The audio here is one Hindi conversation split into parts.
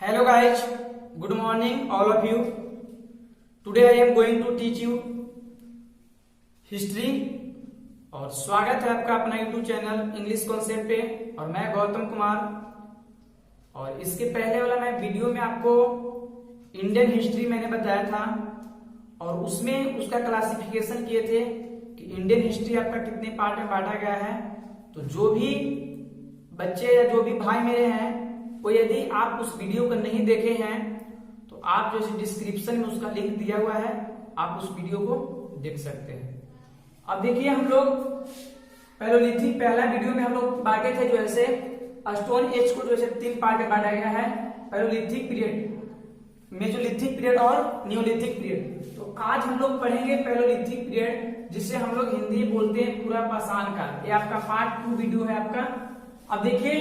Hello guys, good morning all of you. Today I am going to teach you history और स्वागत है आपका अपना YouTube चैनल इंग्लिश कॉन्सेप्ट पे। और मैं गौतम कुमार। और इसके पहले वाला मैं वीडियो में आपको इंडियन हिस्ट्री मैंने बताया था और उसमें उसका क्लासिफिकेशन किए थे कि इंडियन हिस्ट्री आपका कितने पार्ट में बांटा गया है। तो जो भी बच्चे या जो भी भाई मेरे हैं वो यदि आप उस वीडियो को नहीं देखे हैं तो आप जो डिस्क्रिप्शन में उसका लिंक दिया हुआ है, आप उस वीडियो को देख सकते हैं। अब देखिए हम लोग पैलोलिथिक पहला वीडियो में हम लोग बांटे थे जो ऐसे स्टोन एज को जो है 3 पार्ट में बांटा गया है, पैलोलिथिक पीरियड, मेसोलिथिक पीरियड और नियोलिथिक पीरियड। तो आज हम लोग पढ़ेंगे पैलोलिथिक पीरियड, जिसे हम लोग हिंदी बोलते हैं पूरा पाषाण काल। ये आपका पार्ट 2 वीडियो है आपका। अब देखिए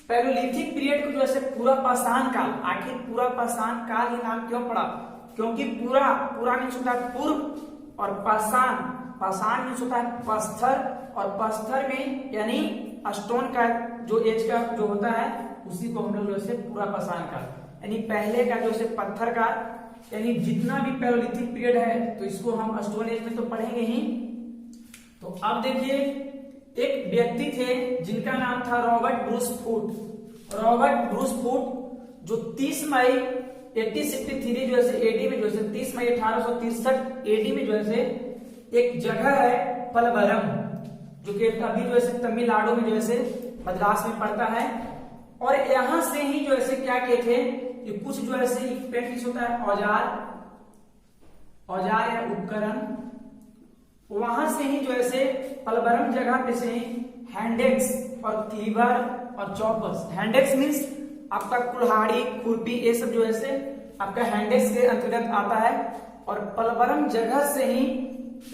पैलोलिथिक पीरियड को जो है पूरा पाषाण काल, आखिर पूरा पाषाण काल ही नाम क्यों पड़ा? क्योंकि पूरा मीन्स होता है पूर्व और पाषाण मीन्स होता है पत्थर, और पत्थर में यानी स्टोन का जो एज का जो होता है उसी को हम लोग जो है पूरा पाषाण काल यानी पहले का जो है पत्थर का, यानी जितना भी पैलोलिथिक पीरियड है तो इसको हम स्टोन एज में तो पढ़ेंगे ही। तो अब देखिए एक व्यक्ति थे जिनका नाम था Robert Bruce Foote. Robert Bruce Foote जो 30 मई 1863 जो है एडी में जो है 30 मई 1863 एडी में जो है एक जगह है पलवरम, जो कि अभी जो है तमिलनाडु में जो है मद्रास में पड़ता है। और यहां से ही जो है क्या किए थे कि कुछ जो है इक्विपमेंट होता है औजार या उपकरण, वहां से ही जो है पलवरम जगह पे से हैंडेक्स और क्लीवर और चॉपर्स। हैंडेक्स मीन्स आपका कुल्हाड़ी खुरपी, ये सब जो है आपका हैंडेक्स के अंतर्गत आता है। और पलवरम जगह से ही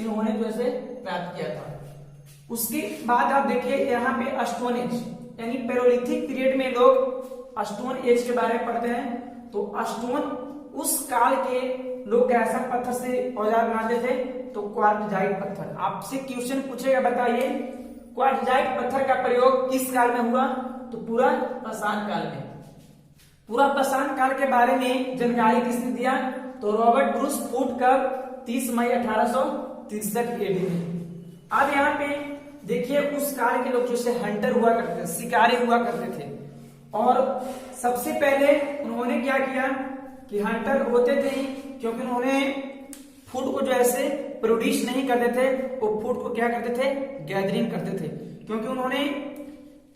इन्होंने जो है प्राप्त किया था। उसके बाद आप देखिए यहाँ पे स्टोन एज यानी पैलोलिथिक पीरियड में लोग स्टोन एज के बारे में पढ़ते हैं। तो स्टोन उस काल के लोग कैसा पत्थर से औजार बनाते थे? तो क्वार्टजाइट पत्थर। आपसे क्वेश्चन पूछेगा, बताइए क्वार्टजाइट पत्थर का प्रयोग किस काल में हुआ? तो पूरा पाषाण काल में। पूरा पाषाण काल के बारे में जानकारी किसने दिया? तो रॉबर्ट ब्रूस फूट का 30 मई 1863 एडी में। अब यहाँ पे देखिए उस काल के लोग जो से हंटर हुआ करते थे, शिकारी हुआ करते थे। और सबसे पहले उन्होंने क्या किया कि हंटर होते थे क्योंकि उन्होंने फूड को जो ऐसे प्रोड्यूस नहीं करते थे, वो फूड को क्या करते थे? गैदरिंग करते थे। क्योंकि उन्होंने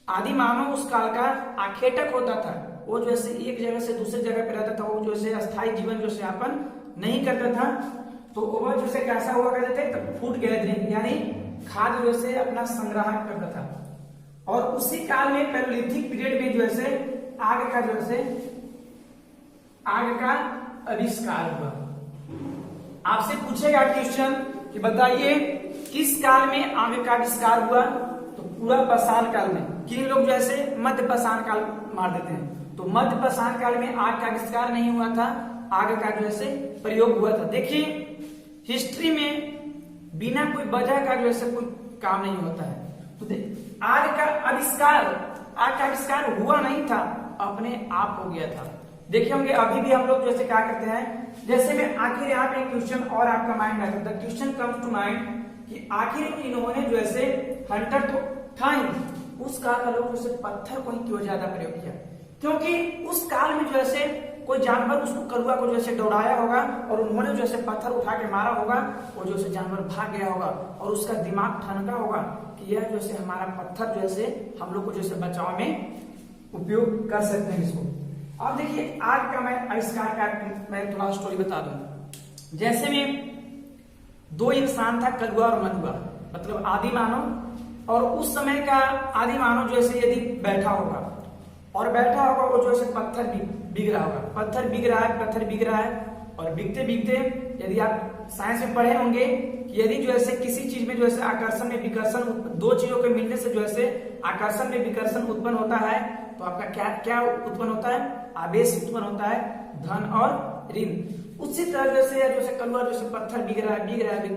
आदि मानव उस काल का आखेटक होता था, वो जो है एक जगह से दूसरी जगह पे रहता था, वो जो है अस्थायी जीवन जो यापन नहीं करता था। तो वो जो है कैसा हुआ करते थे? तो फूड गैदरिंग यानी खाद्य जो है अपना संग्रह करता था। और उसी काल में पैलोलिथिक पीरियड में जो है आग का जो है आग का आविष्कार हुआ। आपसे पूछेगा क्वेश्चन कि बताइए किस काल में आग का आविष्कार हुआ? तो पूरा पाषाण काल में। किन लोग जैसे मध्य पाषाण काल मार देते हैं, तो मध्य पाषाण काल में आग का आविष्कार नहीं हुआ था, आग का जो है प्रयोग हुआ था। देखिए हिस्ट्री में बिना कोई वजह का जो है कोई काम नहीं होता है। तो आग का आविष्कार हुआ नहीं था, अपने आप हो गया था। देखिए होंगे अभी भी हम लोग जैसे क्या करते हैं, जैसे में आखिर यहाँ पे क्वेश्चन और आपका माइंड में आता है, क्वेश्चन कम्स टू माइंड कि आखिर इन्होंने जो है हंटर तो था ही, उस काल का लोग जैसे पत्थर को ही क्यों ज्यादा प्रयोग किया? क्योंकि उस काल में जो है कोई जानवर उसको करुआ को जो है दौड़ाया होगा और उन्होंने जो है पत्थर उठा के मारा होगा, वो जो है जानवर भाग गया होगा और उसका दिमाग ठनका होगा कि यह जो है हमारा पत्थर जो है हम लोग को जो है बचाव में उपयोग कर सकते हैं इसको। अब देखिए आग का मैं आविष्कार का मैं थोड़ा स्टोरी बता दूं। जैसे में 2 इंसान था, कलुआ और मनुआ, मतलब आदि मानव। और उस समय का आदि मानव जो है यदि बैठा होगा वो जो है पत्थर बिग रहा होगा, पत्थर बिग रहा है। और बिगते यदि आप साइंस में पढ़े होंगे कि यदि जो है किसी चीज में जो है आकर्षण में विकर्षण, 2 चीजों के मिलने से जो है आकर्षण में विकर्षण उत्पन्न होता है, तो आपका क्या उत्पन्न होता है? आवेश उत्पन्न होता है, धन और ऋण। उसी तरह जैसे कलुआ जो है पत्थर बिग रहा है,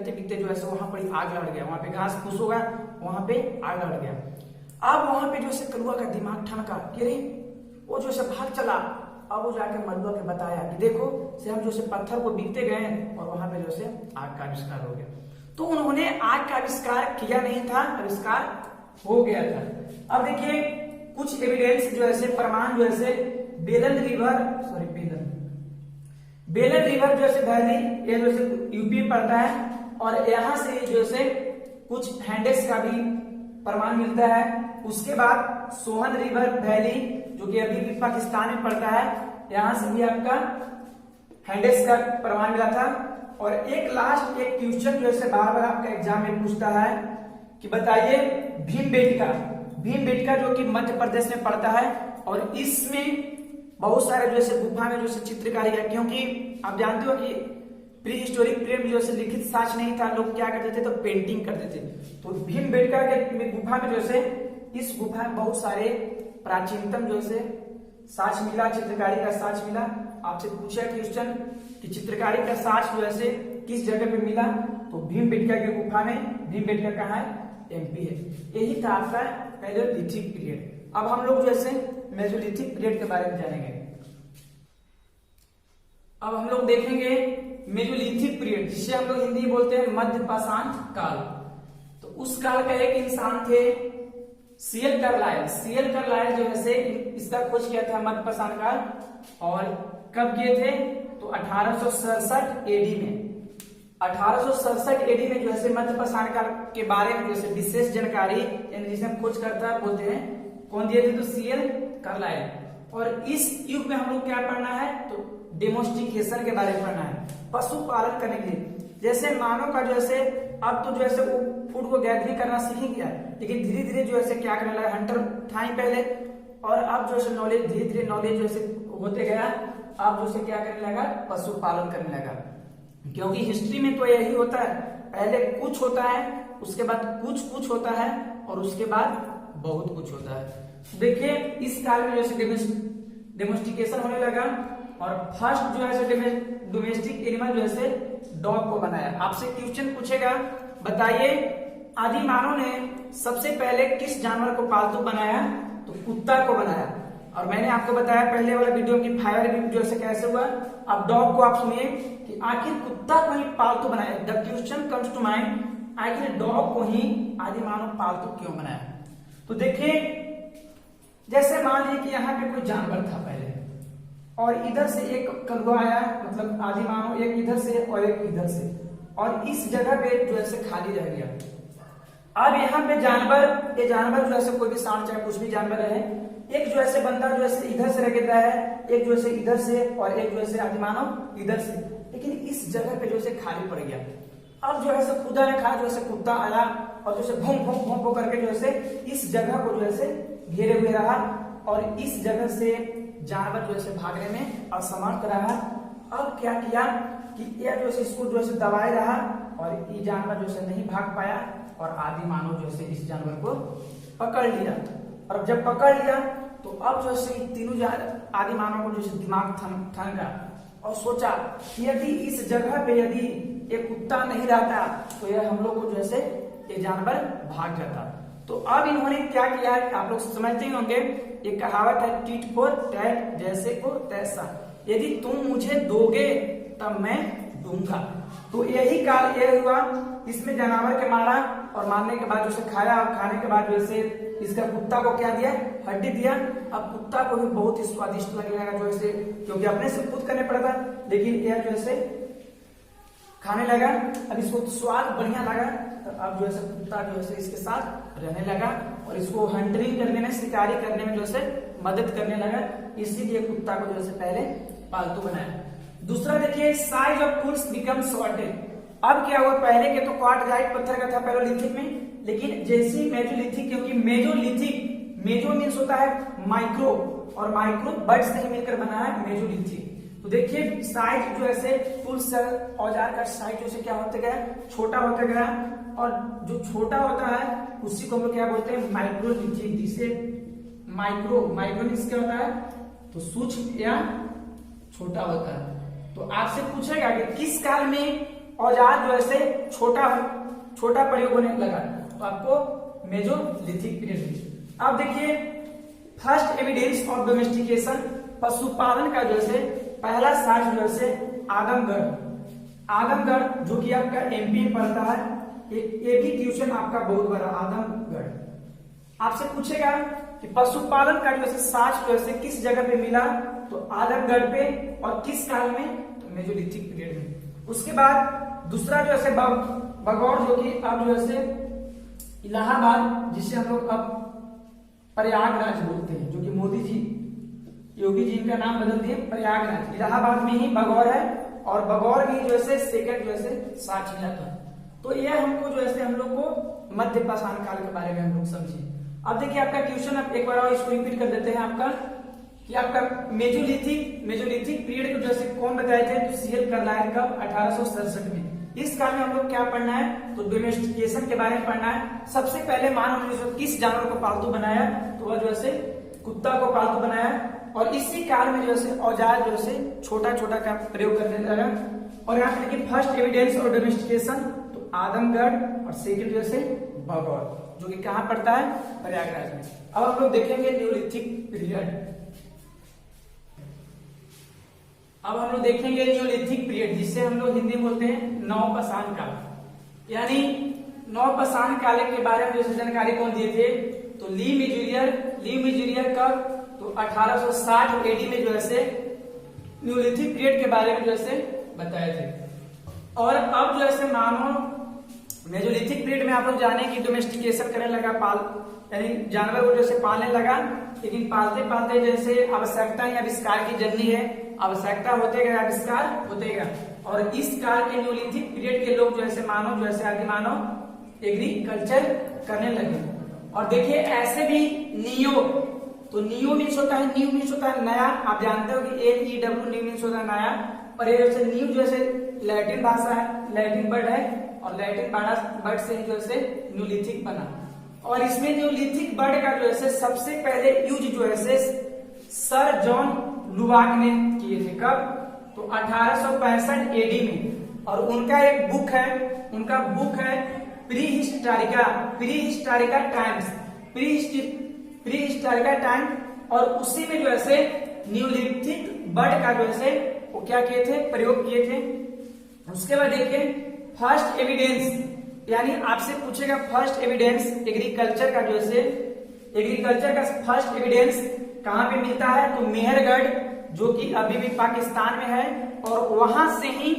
बिगते जो है वहां पर आग लड़ गया, वहां पे घास फूस होगा, वहां पे आग लड़ गया। अब वहां पे जो है कलुआ का दिमाग ठनका कि अरे वो जो है भाग चला अब वो जाके मलबा के बताया कि देखो से हम जो से पत्थर को बीतते गए और वहां पे जो से आग का आविष्कार हो गया। तो उन्होंने आग का आविष्कार किया नहीं था, आविष्कार हो गया था। अब देखिए कुछ एविडेंस जो है प्रमाण जो है बेलन रिवर जो है वैली, ये जो है यूपी में पड़ता है और यहाँ से जो है कुछ हैंडेक्स का भी प्रमाण मिलता है। उसके बाद सोहन रिवर वैली जो कि अभी भी पाकिस्तान में पड़ता है, यहाँ से भी आपका हैंडेक्स का प्रमाण मिला था। और एक लास्ट एक क्वेश्चन जो है बार बार आपका एग्जाम में पूछता है कि बताइए भीमबेटका जो कि मध्य प्रदेश में पड़ता है और इसमें बहुत सारे जो है गुफा में जो है चित्रकारी है, क्योंकि आप जानते हो कि प्री हिस्टोरिक पीरियड में जो है लिखित साक्ष्य नहीं था, लोग क्या करते थे तो पेंटिंग करते थे। तो भीमबेटका के गुफा में जो है इस गुफा में बहुत सारे प्राचीनतम जो है साक्ष्य मिला, चित्रकारी का साक्ष्य मिला। आपसे पूछा क्वेश्चन कि चित्रकारी का साक्ष्य जो है किस जगह पे मिला, तो भीमबेटका के गुफा में। भीमबेटका कहाँ है? एमपी है। यही था आपका पैलेयोलिथिक पीरियड। अब हम लोग जो है मेसोलिथिक पीरियड के बारे में जानेंगे। अब हम लोग देखेंगे मेसोलिथिक पीरियड, जिसे हम लोग हिंदी में बोलते हैं मध्य पाषाण काल। तो उस काल का एक इंसान थे सीएल कार्लाइल जो है इसका खोज किया था मध्य पाषाण काल। और कब किए थे? तो 1867 एडी में। 1867 एडी में जो है मध्य पाषाण काल के बारे में जो है विशेष जानकारी यानी जिसे हम खोज करता बोलते हैं, कौन दिए थे? तो सीएल कार्लाइल। और इस युग में हम लोग क्या पढ़ना है? तो डेमोस्टिकेशन के बारे में पढ़ना है, पशुपालन करने के लिए। जैसे मानव का जो है अब तो जो है वो फूड को गैदरिंग करना सीख ही गया, लेकिन धीरे धीरे जो है क्या करने लगा, हंटर था ही पहले, और अब जो है नॉलेज धीरे धीरे नॉलेज जो है होते गया, अब जो है क्या करने लगा? पशुपालन करने लगा। क्योंकि हिस्ट्री में तो यही होता है, पहले कुछ होता है, उसके बाद कुछ होता है और उसके बाद बहुत कुछ होता है। देखिए इस काल में जो है डेमोस्टिकेशन होने लगा और फर्स्ट जो है डोमेस्टिक एनिमल जो है डॉग को बनाया। आपसे क्वेश्चन पूछेगा, बताइए आदि मानव ने सबसे पहले किस जानवर को पालतू बनाया? तो कुत्ता को बनाया। और मैंने आपको बताया पहले वाला वीडियो की फायर भी जो है कैसे हुआ। अब डॉग को आप सुनिए कि आखिर कुत्ता को ही पालतू बनाया। The question comes to mind, आखिर डॉग को ही आदि मानव पालतू क्यों बनाया? तो देखिए जैसे मान लीजिए कि यहाँ पे कोई जानवर था पहले और इधर से एक कौवा आया, मतलब आदि मानव एक इधर से और एक इधर से, और इस जगह पे जो है खाली रह गया। अब यहाँ पे ये जानवर जो है कोई भी सांड चाहे कुछ भी जानवर रहे, एक जो है बंदा जो है इधर से रह गया है, एक जो है इधर से और एक जो है आदि मानव इधर से, लेकिन इस जगह पे जो है खाली पड़ गया। अब जो है खुदा ने कहा, जो है कुत्ता आया और जो है भों करके जो है इस जगह को जो है घेरे हुए रहा और इस जगह से जानवर जो है भागने में असमर्थ रहा। अब क्या किया कि यह जो है इसको जो है दबाए रहा और ये जानवर जो है नहीं भाग पाया और आदि मानव जो है इस जानवर को पकड़ लिया। और जब पकड़ लिया तो अब जो है तीनों आदि मानव को जो है दिमाग थनका और सोचा कि यदि इस जगह पे यदि ये कुत्ता नहीं रहता तो यह हम लोग को जो है ये जानवर भाग जाता। तो अब इन्होंने क्या किया, आप लोग समझते ही होंगे, ये कहावत है टिट फॉर टैट, जैसे को तैसा, यदि तुम मुझे दोगे तब मैं दूंगा। तो यही काल ये हुआ, इसमें जानवर के मारा और मारने के बाद उसे खाया और खाने के बाद जैसे इसका कुत्ता को क्या दिया? हड्डी दिया। अब कुत्ता को भी बहुत ही स्वादिष्ट लगने लगा जो ऐसे, क्योंकि अपने से खुद करने पड़ा था, लेकिन यह जो है खाने लगा। अब इसको स्वाद बढ़िया लगा तो अब जो है कुत्ता जो है इसके साथ रहने लगा और इसको हंटिंग करने में, शिकारी करने में जो है मदद करने लगा। इसीलिए कुत्ता को जो है पहले पालतू बनाया। दूसरा देखिए, size of tools become shortage. अब क्या हुआ, पहले के तो क्वार्टजाइट पत्थर का था पैलेयोलिथिक में, लेकिन जैसी मेसोलिथिक, क्योंकि मेजो मीन्स होता है माइक्रो और माइक्रो वर्ड से ही मिलकर बना है मेसोलिथिक। तो देखिए साइज जो है टूल्स औजार का साइज जो क्या होते गया? छोटा होता गया, और जो छोटा होता है उसी को हम लोग क्या बोलते हैं? माइक्रोलिथिक। जिसे माइक्रो मीन्स क्या होता है? तो सूक्ष्म या छोटा होता है। तो आपसे पूछेगा कि किस काल में औजार जो है छोटा प्रयोग होने लगा, तो आपको मेसोलिथिक पीरियड। अब देखिए फर्स्ट एविडेंस ऑफ डोमेस्टिकेशन पशुपालन का जो है पहला साइट जो है आदमगढ़ जो कि आपका एमपी में पड़ता है। ये भी ट्यूशन आपका बहुत बड़ा आदमगढ़। आपसे पूछेगा कि पशुपालन का जो है साक्ष्य जो है किस जगह पे मिला, तो आदमगढ़ पे, और किस काल में, तो मेसोलिथिक पीरियड में। उसके बाद दूसरा जो है बगौर जो कि अब जो है इलाहाबाद, जिसे हम लोग अब प्रयागराज बोलते हैं, जो कि मोदी जी योगी जी इनका नाम बदल दिए प्रयागराज। इलाहाबाद में ही बगौर है, और बगौर भी जो है सेकंड जो है साक्ष्य मिला था। तो यह हमको जो है हम लोग को मध्य पाषाण काल के बारे में हम लोग समझे। अब देखिए आपका क्वेश्चन, अब एक बार और इसको रिपीट कर देते हैं आपका, कि आपका मेसोलिथिक पीरियड को जैसे कौन बताए थे, तो सीएल कर्नायर कब 1867 में। इस काल में हम लोग क्या पढ़ना है, तो डोमेस्टिकेशन के बारे में पढ़ना है। सबसे पहले मानव ने किस जानवर को पालतू बनाया, तो वह जो है कुत्ता को पालतू बनाया, और इसी काल में जो है औजार जो है छोटा छोटा का प्रयोग करने लगा। और यहाँ पे देखिए फर्स्ट एविडेंस और डोमेस्टिकेशन, तो आदमगढ़, और सेकंड जो है बगौर, जो कि कहाँ पड़ता है, प्रयागराज में। अब हम लोग देखेंगे न्यूलिथिक पीरियड। अब हम लोग देखेंगे न्यूलिथिक पीरियड, जिससे हम लोग हिंदी में बोलते हैं नवपाषाण काल। यानी नवपाषाण काल के बारे में जो जानकारी कौन दिए थे, तो ली मेजुरियर कब, तो 1860 एडी में जो है न्यूलिथिक पीरियड के बारे में जो है बताए थे। और अब जो है मानव मेसोलिथिक पीरियड में आप लोग जाने की डोमेस्टिकेशन करने लगा, यानी जानवर को जैसे पालने लगा, लेकिन पालते पालते जैसे आवश्यकता या आविष्कार की जननी है, आवश्यकता होते गए आविष्कार होते गए। और इस काल के न्यूलिथिक पीरियड के लोग जो है मानव जो है आदि मानव एग्रीकल्चर करने लगे। और देखिए ऐसे भी नियो, तो नियो मीन्स होता है, न्यू मीन्स होता है नया, आप जानते हो कि NEW न्यू मीन्स होता है नया, और ये जैसे न्यू जो है लैटिन भाषा है, लैटिन वर्ड है, और लैटिन वर्ड से जो है न्यूलिथिक बना। और इसमें न्यूलिथिक वर्ड का जो है सबसे पहले यूज जो है सर जॉन लुवाक ने किए थे, कब, तो 1865 एडी में। और उनका एक बुक है प्री हिस्टोरिका टाइम, और उसी में जो है न्यूलिथिक वर्ड का जो है वो क्या किए थे, प्रयोग किए थे। उसके बाद देखिए फर्स्ट एविडेंस, यानी आपसे पूछेगा फर्स्ट एविडेंस एग्रीकल्चर का जो है एग्रीकल्चर का फर्स्ट एविडेंस कहां पे मिलता है, तो मेहरगढ़, जो कि अभी भी पाकिस्तान में है, और वहां से ही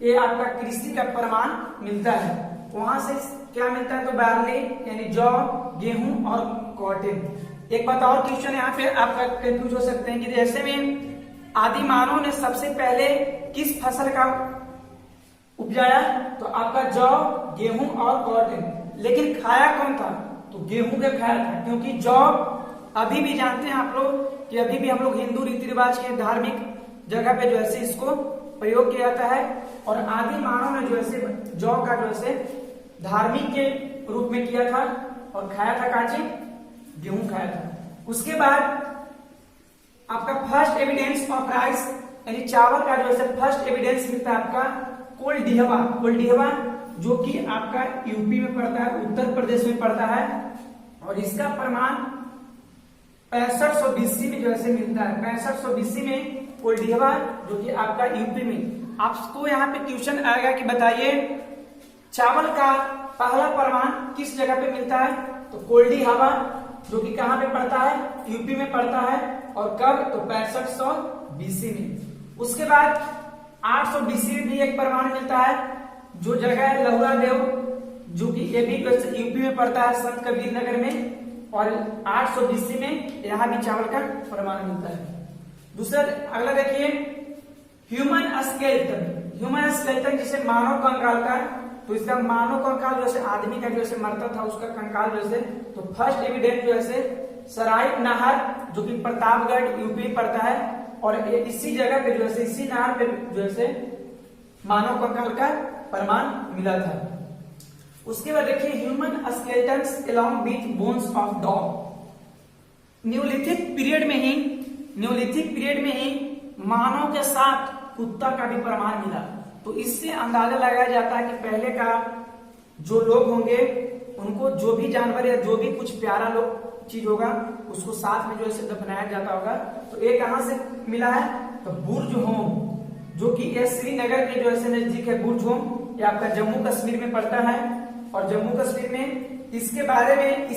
ये आपका कृषि का प्रमाण मिलता है। वहां से क्या मिलता है, तो बार्ली यानी जौ, गेहूं और कॉटन। एक बात और क्वेश्चन यहाँ पे आपका कंफ्यूज हो सकते हैं कि जैसे में आदि मानव ने सबसे पहले किस फसल का उपजाया, तो आपका जौ, गेहूं और कॉटन, लेकिन खाया कौन था, तो गेहूं का खाया था। क्योंकि जौ अभी भी जानते हैं आप लोग कि अभी भी हम लोग हिंदू रीति रिवाज के धार्मिक जगह पे जो है इसको प्रयोग किया जाता है, और आदि मानव ने जो है जौ का जो है धार्मिक के रूप में किया था, और खाया था काची, गेहूं खाया था। उसके बाद आपका फर्स्ट एविडेंस ऑफ राइस, यानी चावल का जो है फर्स्ट एविडेंस मिलता है आपका कोल्डिहवा, जो कि आपका यूपी में पड़ता है, उत्तर प्रदेश में पड़ता है, और इसका प्रमाण 6500 BC में जो है मिलता है। 6500 BC में कोल्डिहवा, जो कि आपका यूपी में। आपको यहाँ पे क्वेश्चन आएगा कि बताइए चावल का पहला प्रमाण किस जगह पे मिलता है, तो कोल्डिहवा, जो कि कहाँ पे पड़ता है, यूपी में पड़ता है, और कब, तो 6500 BC में। उसके बाद 800 BC में भी एक प्रमाण मिलता है, जो जगह है लहुरा देव, जो कि ये भी यूपी में पड़ता है, संत कबीर नगर में, और 800 BC में यहाँ भी चावल का प्रमाण मिलता है। दूसरा अगला देखिए ह्यूमन स्केलेटन, जिसे मानव कंकाल का, तो इसका मानव कंकाल जैसे आदमी का जैसे मरता था उसका कंकाल जैसे, तो फर्स्ट एविडेंस जो है सराय नहर, जो कि प्रतापगढ़ यूपी पड़ता है, और इसी जगह पे जो है इसी नहर पे जो है मानव कंकाल का प्रमाण मिला था। उसके बाद देखिए human skeletons along with bones of dog. Neolithic period में ही मानव के साथ कुत्ता का भी प्रमाण मिला। तो इससे अंदाजा लगाया जाता है कि पहले का जो लोग होंगे उनको जो भी जानवर या जो भी कुछ प्यारा लोग चीज होगा उसको साथ में जो है दफनाया जाता होगा। तो ये कहां से मिला है, तो बुर्ज होम, जो कि ये श्रीनगर के जो है नजदीक है। बुर्ज होम ये आपका जम्मू कश्मीर में पड़ता है। और जम्मू कश्मीर में इसके बारे में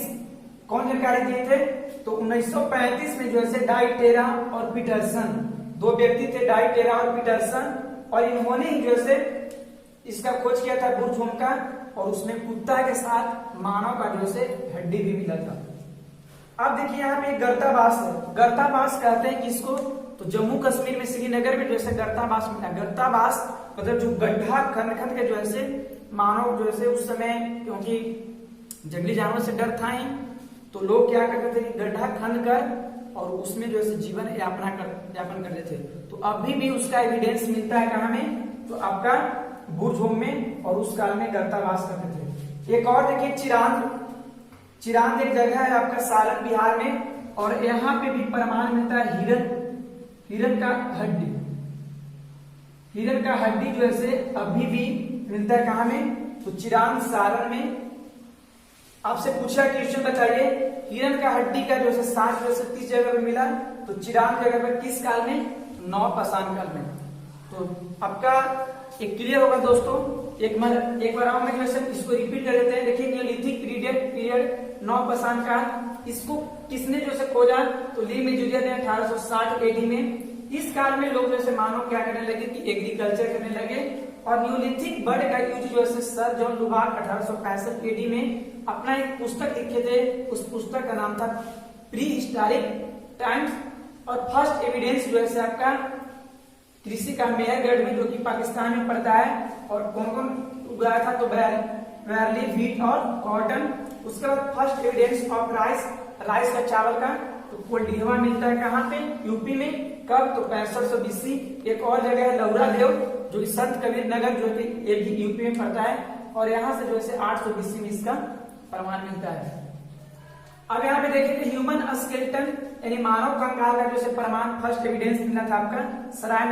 कौन जानकारी दिए थे, तो 1935 में जो है डाई टेरा और पीटरसन, दो व्यक्ति थे, डाई टेरा और पीटरसन, और इन्होंने ही जो है इसका खोज किया था बुर्ज होम का। और उसमें कुत्ता के साथ मानव का जो है हड्डी भी मिला था। अब देखिए यहाँ पे गर्ताबास है। गर्ताबास कहते हैं किसको, तो जम्मू कश्मीर में श्रीनगर में जो है गर्ताबास मिला। गर्ताबास मतलब जो गड्ढा खन खन के जो है मानव जो है उस समय, क्योंकि जंगली जानवर से डर था ही, तो लोग क्या करते थे, गड्ढा खन कर और उसमें जो है जीवन यापन करते थे। तो अभी भी उसका एविडेंस मिलता है कहाँ में, तो आपका बुर्ज होम में, और उस काल में गर्तावास करते थे। एक और देखिए चिरांद, चिरांद एक जगह है आपका सारण बिहार में, और यहाँ पे भी प्रमाण मिलता है हिरन का हड्डी, हिरन का हड्डी जो है अभी भी मिलता है कहाँ में, तो चिरांद सारण में। आपसे पूछा क्वेश्चन बताइए, हिरन का हड्डी का जो है साक्ष्य जो है 30 जगह पे मिला, तो चिरांद जगह पर किस काल में, नवपाषाण काल में। तो आपका एक क्लियर होगा दोस्तों। एक बार हम इसको रिपीट कर देते हैं। देखिए नियोलिथिक पीरियड नवपाषाण काल, इसको किसने जो है खोजा, तो ली मेजुरिया ने 1860 एडी में। इस काल में लोग जैसे मानो क्या करने लगे कि एग्रीकल्चर करने लगे, और न्यूलिथिक बर्ड का यूज जो है सर जॉन लुबार्ट 1865 एडी में अपना एक पुस्तक लिखे थे। उस पुस्तक का नाम था प्री हिस्टोरिक टाइम्स। और फर्स्ट एविडेंस जो है आपका कृषि का मेहरगढ़ में, जो कि पाकिस्तान में पड़ता है, और कौन कौन उगाया था, तो बैरली, व्हीट और कॉटन। उसके बाद फर्स्ट एविडेंस ऑफ राइस का चावल का, तो कोल्डिहवा मिलता है कहाँ पे, यूपी में। कब, तो 6500 BC। एक और जगह है लौरा देव, जो कि संत कबीर नगर जो कि ये भी यूपी में पड़ता है, और यहाँ से जो है 800 BC में इसका प्रमाण मिलता है। अब यहाँ पे देखेंगे ह्यूमन स्केलेटन यानी मानव कंकाल का जो है प्रमाण फर्स्ट एविडेंस मिला था आपका सराय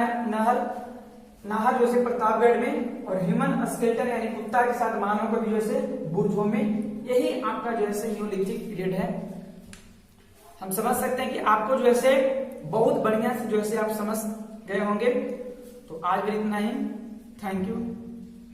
नाहर जो है प्रतापगढ़ में, और ह्यूमन स्केलेटन यानी कुत्ता के साथ मानव का भी जो है बुर्ज होम में। यही आपका जो है न्यूलिथिक पीरियड है। हम समझ सकते हैं कि आपको जो है बहुत बढ़िया से जो है आप समझ गए होंगे। तो आज भी इतना ही, थैंक यू।